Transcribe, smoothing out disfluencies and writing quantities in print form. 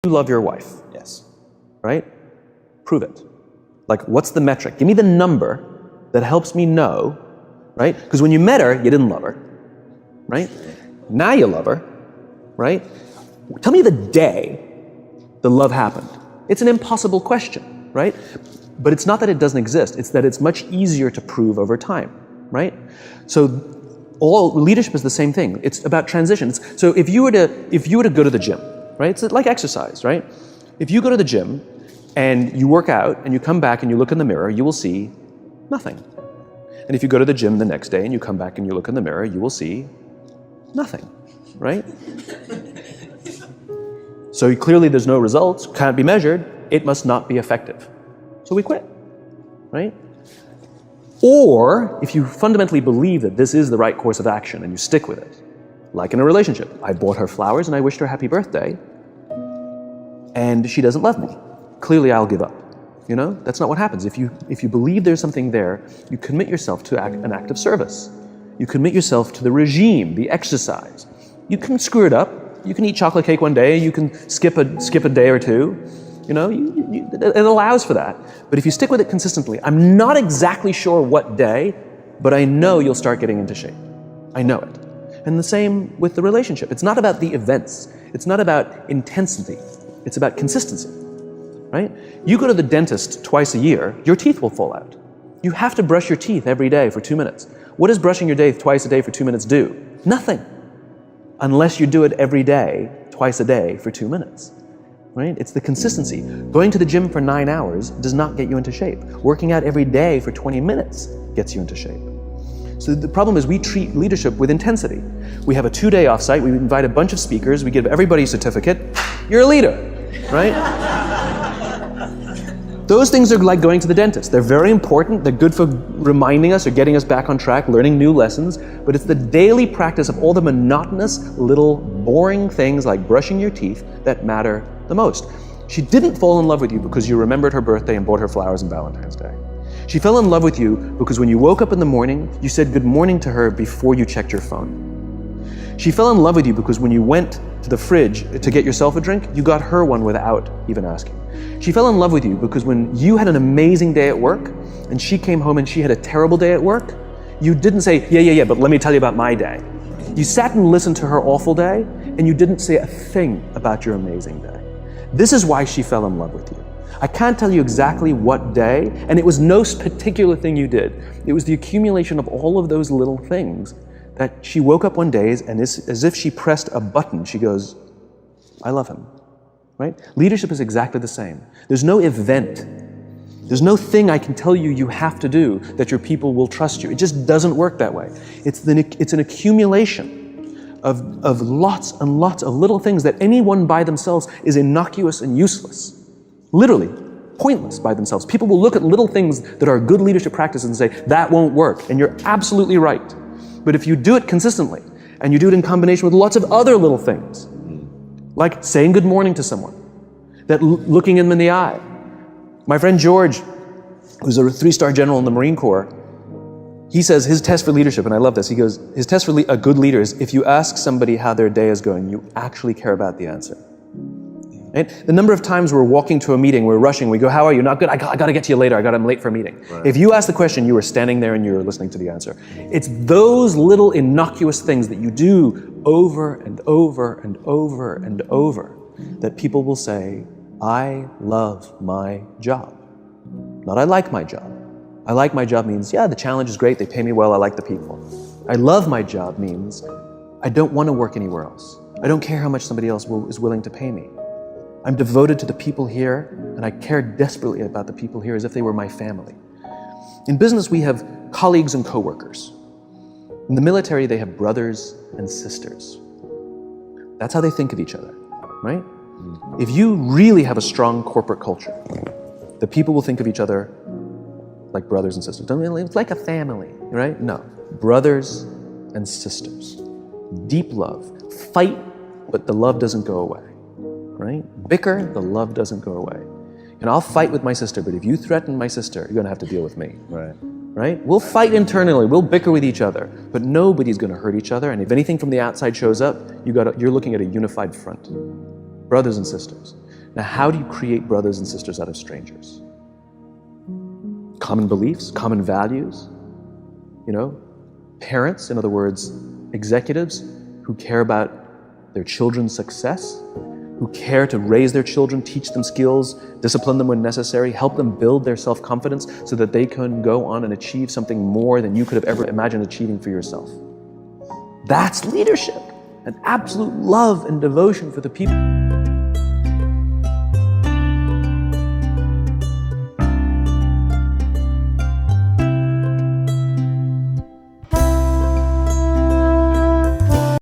You love your wife, Yes. right? Prove it. Like, what's the metric? Give me the number that helps me know, right? Because when you met her, you didn't love her, right? Now you love her, right? Tell me the day the love happened. It's an impossible question, right? But it's not that it doesn't exist. It's that it's much easier to prove over time, right? So all leadership is the same thing. It's about transitions. So if you were to go to the gym, right? It's like exercise, right? If you go to the gym and you work out and you come back and you look in the mirror, you will see nothing. And if you go to the gym the next day and you come back and you look in the mirror, you will see nothing, right? So clearly there's no results, can't be measured, it must not be effective. So we quit, right? Or if you fundamentally believe that this is the right course of action and you stick with it, like in a relationship, I bought her flowers and I wished her happy birthday, and she doesn't love me. Clearly I'll give up. You know, that's not what happens. If you believe there's something there, you commit yourself to an act of service. You commit yourself to the regime, the exercise. You can screw it up. You can eat chocolate cake one day, you can skip a day or two. You know, it allows for that. But if you stick with it consistently, I'm not exactly sure what day, but I know you'll start getting into shape. I know it. And the same with the relationship. It's not about the events. It's not about intensity. It's about consistency, right? You go to the dentist twice a year, your teeth will fall out. You have to brush your teeth every day for 2 minutes. What does brushing your teeth twice a day for 2 minutes do? Nothing. Unless you do it every day, twice a day for 2 minutes, right? It's the consistency. Going to the gym for 9 hours does not get you into shape. Working out every day for 20 minutes gets you into shape. So the problem is we treat leadership with intensity. We have a 2-day offsite, we invite a bunch of speakers, we give everybody a certificate, you're a leader, right? Those things are like going to the dentist. They're very important, they're good for reminding us or getting us back on track, learning new lessons, but it's the daily practice of all the monotonous, little, boring things like brushing your teeth that matter the most. She didn't fall in love with you because you remembered her birthday and bought her flowers on Valentine's Day. She fell in love with you because when you woke up in the morning, you said good morning to her before you checked your phone. She fell in love with you because when you went to the fridge to get yourself a drink, you got her one without even asking. She fell in love with you because when you had an amazing day at work and she came home and she had a terrible day at work, you didn't say, yeah, but let me tell you about my day. You sat and listened to her awful day and you didn't say a thing about your amazing day. This is why she fell in love with you. I can't tell you exactly what day, and it was no particular thing you did. It was the accumulation of all of those little things that she woke up one day and as if she pressed a button, she goes, I love him, right? Leadership is exactly the same. There's no event. There's no thing I can tell you you have to do that your people will trust you. It just doesn't work that way. It's an accumulation of lots and lots of little things that anyone by themselves is innocuous and useless. Literally, pointless by themselves. People will look at little things that are good leadership practices and say, that won't work, and you're absolutely right. But if you do it consistently, and you do it in combination with lots of other little things, like saying good morning to someone, that looking them in the eye. My friend George, who's a 3-star general in the Marine Corps, he says his test for leadership, and I love this, he goes, his test for a good leader is if you ask somebody how their day is going, you actually care about the answer. Right? The number of times we're walking to a meeting, we're rushing, we go, how are you? Not good, I got to get to you later, I'm late for a meeting. Right. If you ask the question, you were standing there and you were listening to the answer. It's those little innocuous things that you do over and over and over and over that people will say, I love my job. Not I like my job. I like my job means, yeah, the challenge is great, they pay me well, I like the people. I love my job means, I don't want to work anywhere else. I don't care how much somebody else is willing to pay me. I'm devoted to the people here, and I care desperately about the people here as if they were my family. In business, we have colleagues and coworkers. In the military, they have brothers and sisters. That's how they think of each other, right? If you really have a strong corporate culture, the people will think of each other like brothers and sisters. It's like a family, right? No, brothers and sisters. Deep love. Fight, but the love doesn't go away. Right? Bicker, the love doesn't go away. And I'll fight with my sister, but if you threaten my sister, you're going to have to deal with me. Right. Right? We'll fight internally, we'll bicker with each other, but nobody's going to hurt each other. And if anything from the outside shows up, you're looking at a unified front. Brothers and sisters. Now, how do you create brothers and sisters out of strangers? Common beliefs, common values, parents, in other words, executives who care about their children's success, who care to raise their children, teach them skills, discipline them when necessary, help them build their self-confidence so that they can go on and achieve something more than you could have ever imagined achieving for yourself. That's leadership, an absolute love and devotion for the people.